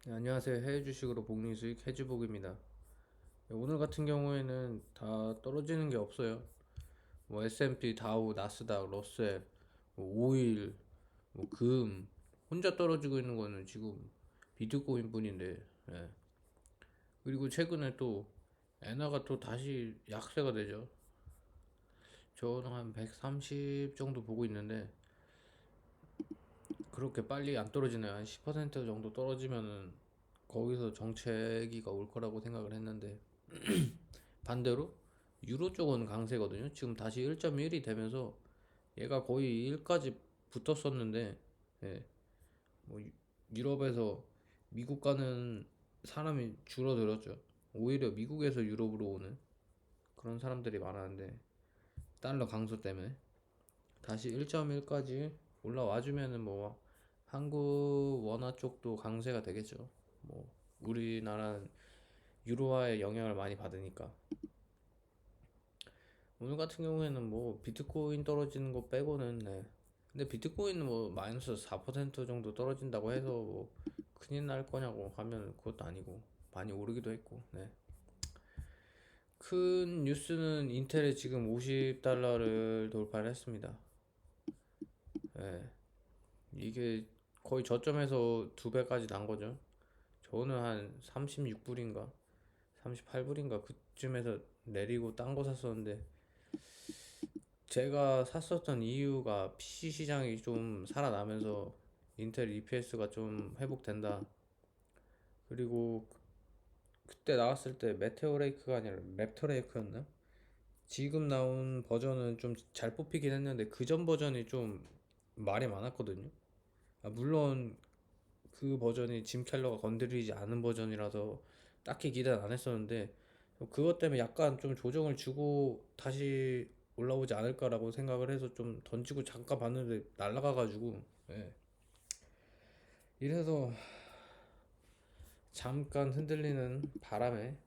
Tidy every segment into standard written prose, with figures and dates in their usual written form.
네, 안녕하세요. 해외 주식으로 복리 수익 해주복입니다. 네, 오늘 같은 경우에는 다 떨어지는 게 없어요. 뭐 S&P, 다우, 나스닥, 러셀, 뭐 오일, 뭐 금, 혼자 떨어지고 있는 거는 지금 비트코인 뿐인데, 예. 그리고 최근에 또 엔화가 또 다시 약세가 되죠. 저는 한 130 정도 보고 있는데 그렇게 빨리 안 떨어지네요. 한 10% 정도 떨어지면은 거기서 정체기가 올 거라고 생각을 했는데 반대로 유로 쪽은 강세거든요. 지금 다시 1.1이 되면서 얘가 거의 1까지 붙었었는데, 예, 뭐 유럽에서 미국 가는 사람이 줄어들었죠. 오히려 미국에서 유럽으로 오는 그런 사람들이 많았는데 달러 강세 때문에 다시 1.1까지 올라와 주면은 뭐 한국 원화 쪽도 강세가 되겠죠. 뭐 우리나라는 유로화의 영향을 많이 받으니까. 오늘 같은 경우에는 뭐 비트코인 떨어지는 거 빼고는, 네. 근데 비트코인은 뭐 마이너스 4% 정도 떨어진다고 해서 뭐 큰일 날 거냐고 하면 그것도 아니고 많이 오르기도 했고, 네. 큰 뉴스는 인텔이 지금 50달러를 돌파를 했습니다. 예. 이게 거의 저점에서 두 배까지 난 거죠. 저는 한 36불인가 38불인가 그쯤에서 내리고 딴 거 샀었는데, 제가 샀었던 이유가 PC 시장이 좀 살아나면서 인텔 EPS가 좀 회복된다. 그리고 그때 나왔을 때 메테오레이크가 아니라 랩터레이크였나? 지금 나온 버전은 좀 잘 뽑히긴 했는데 그 전 버전이 좀 말이 많았거든요. 물론 그 버전이 짐 켈러가 건드리지 않은 버전이라서 딱히 기대는 안 했었는데 그것 때문에 약간 좀 조정을 주고 다시 올라오지 않을까라고 생각을 해서 좀 던지고 잠깐 봤는데 날아가가지고, 예. 이래서 잠깐 흔들리는 바람에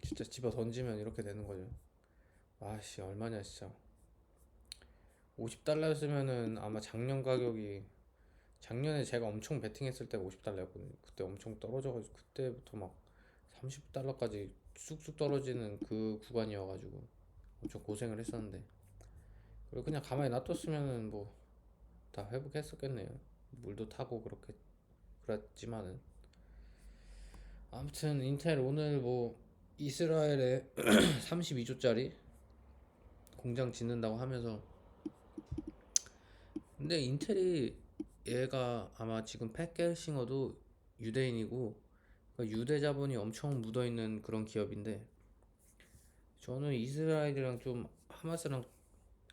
진짜 집어 던지면 이렇게 되는 거죠. 아씨 얼마냐 진짜. 50달러였으면은 아마 작년 가격이, 작년에 제가 엄청 베팅했을 때가 50달러였거든요. 그때 엄청 떨어져가지고 그때부터 막 30달러까지 쑥쑥 떨어지는 그 구간이어가지고 엄청 고생을 했었는데, 그리고 그냥 가만히 놔뒀으면은 뭐 다 회복했었겠네요. 물도 타고 그렇게 그랬지만은. 아무튼 인텔 오늘 뭐 이스라엘에 32조짜리 공장 짓는다고 하면서, 근데 인텔이 얘가 아마 지금 팻 겔싱어도 유대인이고 그러니까 유대 자본이 엄청 묻어있는 그런 기업인데, 저는 이스라엘이랑 좀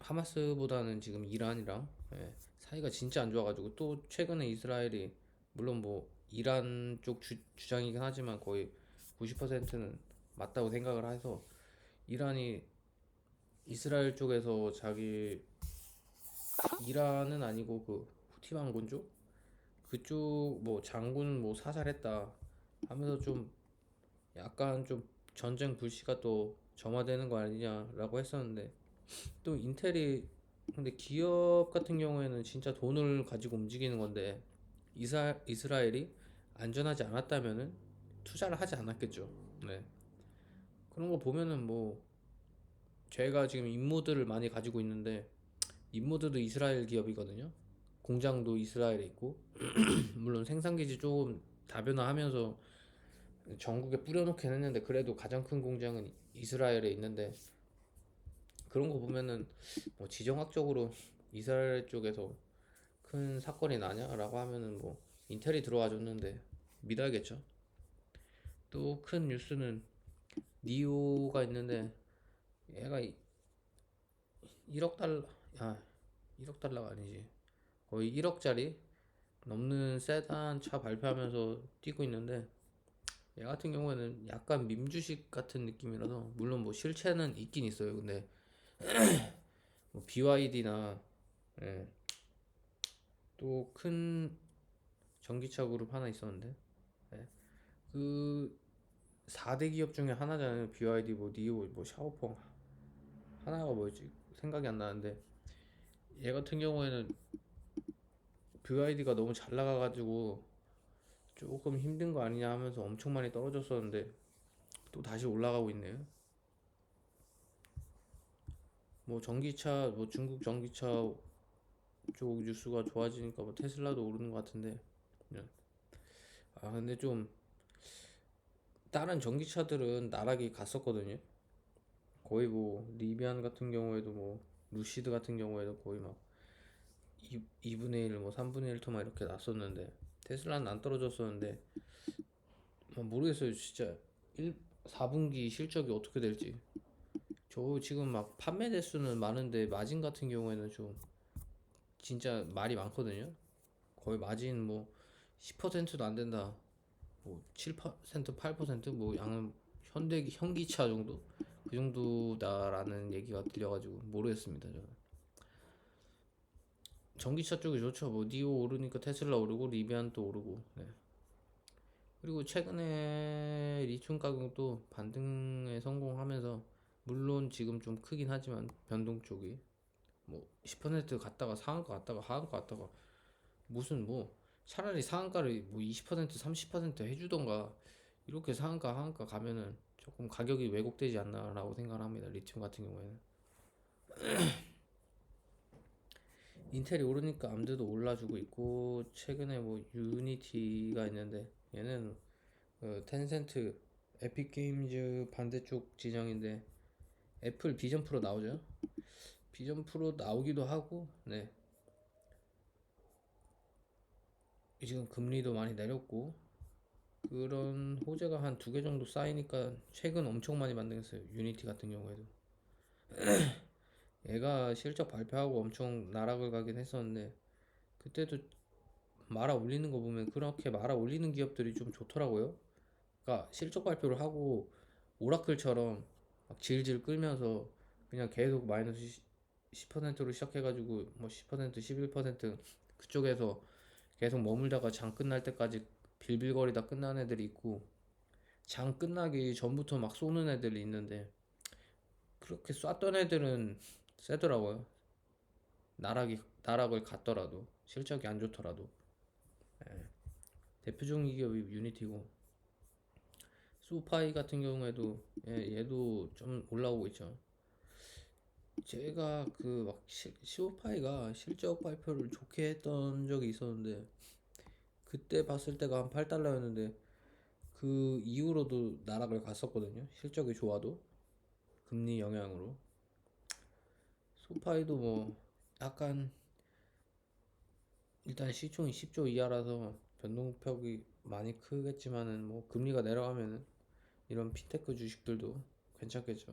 하마스보다는 지금 이란이랑, 예, 사이가 진짜 안 좋아가지고 또 최근에 이스라엘이 물론 뭐 이란 쪽 주장이긴 하지만 거의 90%는 맞다고 생각을 해서 이란이 이스라엘 쪽에서 자기, 이란은 아니고 그 후티 반군족 그쪽 뭐 장군 뭐 사살했다 하면서 좀 약간 좀 전쟁 불씨가 또 점화되는 거 아니냐라고 했었는데, 또 인텔이, 근데 기업 같은 경우에는 진짜 돈을 가지고 움직이는 건데 이스라엘이 안전하지 않았다면은 투자를 하지 않았겠죠. 네. 그런 거 보면은 뭐 제가 지금 임모들을 많이 가지고 있는데 임모들도 이스라엘 기업이거든요. 공장도 이스라엘에 있고 물론 생산기지 조금 다변화하면서 전국에 뿌려놓긴 했는데 그래도 가장 큰 공장은 이스라엘에 있는데, 그런 거 보면은 뭐 지정학적으로 이스라엘 쪽에서 큰 사건이 나냐라고 하면은 뭐 인텔이 들어와 줬는데 믿어야겠죠. 또 큰 뉴스는 니오가 있는데 얘가 1억 달러, 야 1억 달러가 아니지, 거의 1억짜리 넘는 세단 차 발표하면서 뛰고 있는데, 얘 같은 경우에는 약간 밈주식 같은 느낌이라서 물론 뭐 실체는 있긴 있어요. 근데 뭐 BYD나, 예, 또 큰 전기차 그룹 하나 있었는데, 예, 그 4대 기업 중에 하나잖아요. BYD 뭐 니오 뭐 샤오펑, 하나가 뭐였지 생각이 안 나는데, 얘 같은 경우에는 BYD가 너무 잘 나가가지고 조금 힘든 거 아니냐 하면서 엄청 많이 떨어졌었는데 또 다시 올라가고 있네요. 뭐 전기차, 뭐 중국 전기차 쪽 뉴스가 좋아지니까 뭐 테슬라도 오르는 것 같은데. 네. 아 근데 좀 다른 전기차들은 나락이 갔었거든요. 거의 뭐 리비안 같은 경우에도 뭐 루시드 같은 경우에도 거의 막 2분의 1, 뭐 3분의 1 토막 이렇게 났었는데 테슬라는 안 떨어졌었는데 모르겠어요 진짜 4분기 실적이 어떻게 될지. 저 지금 막 판매 대수는 많은데 마진 같은 경우에는 좀 진짜 말이 많거든요. 거의 마진 뭐 10%도 안 된다. 뭐 7%, 8%뭐 양은 현기차 정도? 그 정도다라는 얘기가 들려가지고 모르겠습니다 저는. 전기차 쪽이 좋죠. 뭐 니오 오르니까 테슬라 오르고 리비안 또 오르고. 네. 그리고 최근에 리튬 가격도 반등에 성공하면서 물론 지금 좀 크긴 하지만 변동 쪽이 뭐 10% 갔다가 상한가 갔다가 하한가 갔다가 무슨 뭐 차라리 상한가를 뭐 20% 30% 해주던가 이렇게 상한가 하한가 가면은 조금 가격이 왜곡되지 않나라고 생각을 합니다. 리튬 같은 경우에는 인텔이 오르니까 암드도 올라주고 있고 최근에 뭐 유니티가 있는데 얘는 텐센트 에픽 게임즈 반대쪽 진영인데 애플 비전 프로 나오죠. 비전 프로 나오기도 하고 네 지금 금리도 많이 내렸고 그런 호재가 한 두 개 정도 쌓이니까 최근 엄청 많이 반등했어요. 유니티 같은 경우에도 얘가 실적 발표하고 엄청 나락을 가긴 했었는데 그때도 말아 올리는 거 보면 그렇게 말아 올리는 기업들이 좀 좋더라고요. 그러니까 실적 발표를 하고 오라클처럼 막 질질 끌면서 그냥 계속 마이너스 10%로 시작해가지고 뭐 10%, 11% 그쪽에서 계속 머물다가 장 끝날 때까지 빌빌거리다 끝난 애들이 있고 장 끝나기 전부터 막 쏘는 애들이 있는데 그렇게 쐈던 애들은 세더라고요. 나락을 갔더라도 실적이 안 좋더라도 대표적인 기업이 유니티고 소파이 같은 경우에도 얘도 좀 올라오고 있죠. 제가 그 막 시오파이가 실적 발표를 좋게 했던 적이 있었는데 그때 봤을 때가 한 8달러였는데 그 이후로도 나락을 갔었거든요. 실적이 좋아도 금리 영향으로 소파이도 뭐 약간 일단 시총이 10조 이하라서 변동폭이 많이 크겠지만은 뭐 금리가 내려가면은 이런 핀테크 주식들도 괜찮겠죠.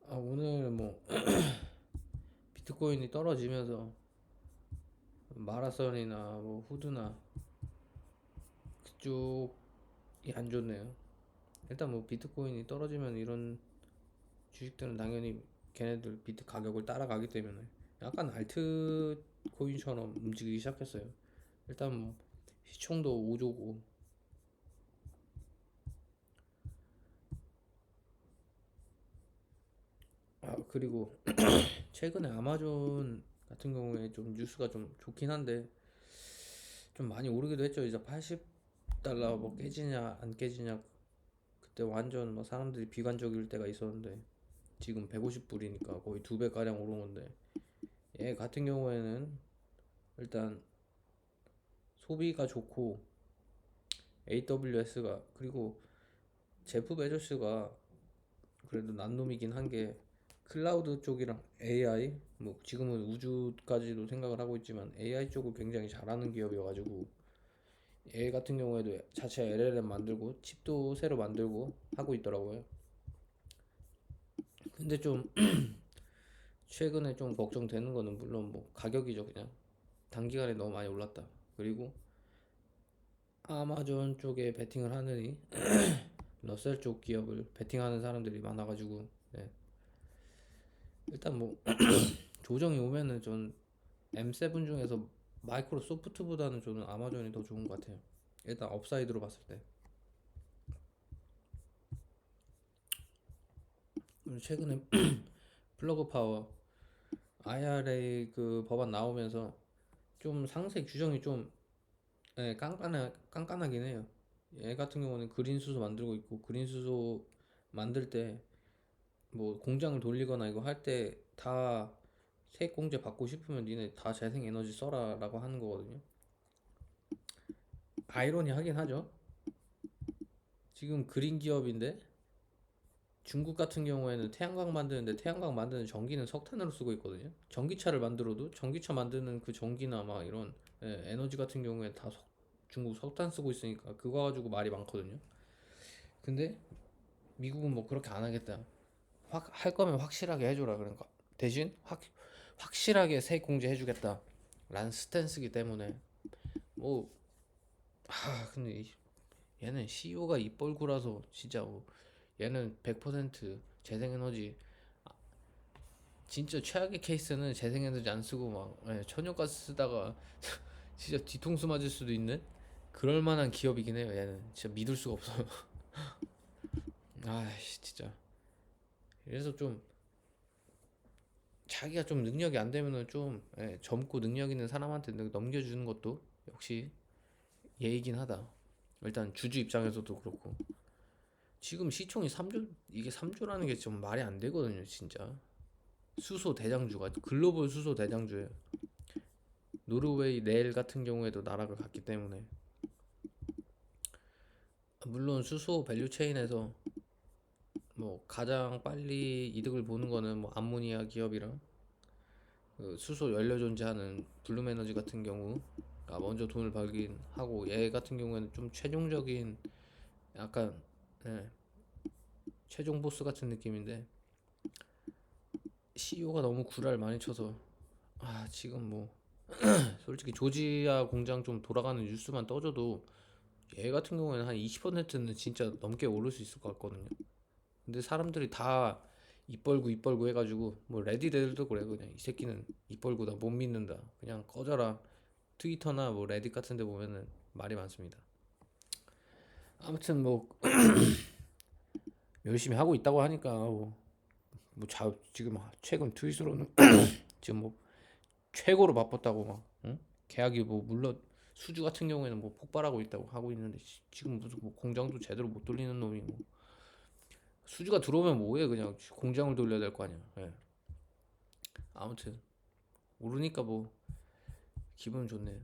아 오늘 뭐 비트코인이 떨어지면서 마라선이나 뭐 후드나 그쪽이 안 좋네요. 일단 뭐 비트코인이 떨어지면 이런 주식들은 당연히 걔네들 비트 가격을 따라가기 때문에 약간 알트 코인처럼 움직이기 시작했어요. 일단 뭐 시총도 5조고 아 그리고 최근에 아마존 같은 경우에 좀 뉴스가 좀 좋긴 한데 좀 많이 오르기도 했죠. 이제 80달러 뭐 깨지냐 안 깨지냐 그때 완전 뭐 사람들이 비관적일 때가 있었는데 지금 150불이니까 거의 2배 가량 오른 건데 얘 같은 경우에는 일단 소비가 좋고 AWS가 그리고 제프 베조스가 그래도 난 놈이긴 한 게 클라우드 쪽이랑 AI 뭐 지금은 우주까지도 생각을 하고 있지만 AI 쪽을 굉장히 잘하는 기업이어가지고 얘 같은 경우에도 자체 LLM 만들고 칩도 새로 만들고 하고 있더라고요. 근데 좀 최근에 좀 걱정되는 거는 물론 뭐 가격이죠. 그냥 단기간에 너무 많이 올랐다. 그리고 아마존 쪽에 베팅을 하느니 러셀 쪽 기업을 베팅하는 사람들이 많아가지고 네. 일단 뭐 조정이 오면은 전 M7 중에서 마이크로소프트보다는 저는 아마존이 더 좋은 것 같아요. 일단 업사이드로 봤을 때. 그리고 최근에 플러그 파워 IRA 그 법안 나오면서 좀 상세 규정이 좀 깐깐하긴 해요. 얘 같은 경우는 그린 수소 만들고 있고 그린 수소 만들 때 뭐 공장을 돌리거나 이거 할 때 다 세액공제 받고 싶으면 니네 다 재생에너지 써라라고 하는 거거든요. 아이러니하긴 하죠. 지금 그린 기업인데 중국 같은 경우에는 태양광 만드는데 태양광 만드는 전기는 석탄으로 쓰고 있거든요. 전기차를 만들어도 전기차 만드는 그 전기나 막 이런 에너지 같은 경우에 다 중국 석탄 쓰고 있으니까 그거 가지고 말이 많거든요. 근데 미국은 뭐 그렇게 안 하겠다. 할 거면 확실하게 해줘라. 그러니까 대신 확실하게 세액 공제 해주겠다. 라는 스탠스기 때문에 뭐 근데 얘는 CEO가 입벌구라서 진짜 뭐 얘는 100% 재생에너지 진짜 최악의 케이스는 재생에너지 안 쓰고 막 천연가스 쓰다가 진짜 뒤통수 맞을 수도 있는 그럴 만한 기업이긴 해요. 얘는 진짜 믿을 수가 없어요. 아씨 진짜. 그래서 좀 자기가 좀 능력이 안 되면은 좀 젊고 능력 있는 사람한테 넘겨주는 것도 역시 예의긴 하다. 일단 주주 입장에서도 그렇고 지금 시총이 3조 이게 3조라는 게 좀 말이 안 되거든요, 진짜. 수소 대장주가 글로벌 수소 대장주예요. 노르웨이 넬 같은 경우에도 나락을 갔기 때문에 물론 수소 밸류 체인에서 뭐 가장 빨리 이득을 보는 거는 뭐 암모니아 기업이랑 그 수소 연료 존재하는 블룸에너지 같은 경우가 먼저 돈을 벌긴 하고 얘 같은 경우에는 좀 최종적인 약간 예, 최종 보스 같은 느낌인데 CEO가 너무 구라를 많이 쳐서 지금 뭐 솔직히 조지아 공장 좀 돌아가는 뉴스만 떠줘도 얘 같은 경우에는 한 20%는 진짜 넘게 오를 수 있을 것 같거든요. 근데 사람들이 다 입 벌고 해가지고 뭐 레디들도 그래. 그냥 이 새끼는 입 벌고 나 못 믿는다 그냥 꺼져라. 트위터나 뭐 레딧 같은 데 보면은 말이 많습니다. 아무튼 뭐 열심히 하고 있다고 하니까 지금 최근 트윗으로는 지금 뭐 최고로 바빴다고 막 응? 계약이 뭐 물론 수주 같은 경우에는 뭐 폭발하고 있다고 하고 있는데 지금 무슨 뭐 공장도 제대로 못 돌리는 놈이 뭐 수주가 들어오면 뭐해 그냥 공장을 돌려야 될 거 아니야. 예. 아무튼 오르니까 뭐 기분 좋네요.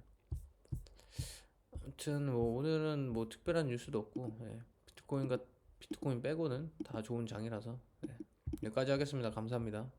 아무튼 뭐 오늘은 뭐 특별한 뉴스도 없고 비트코인 빼고는 다 좋은 장이라서 여기까지 하겠습니다. 감사합니다.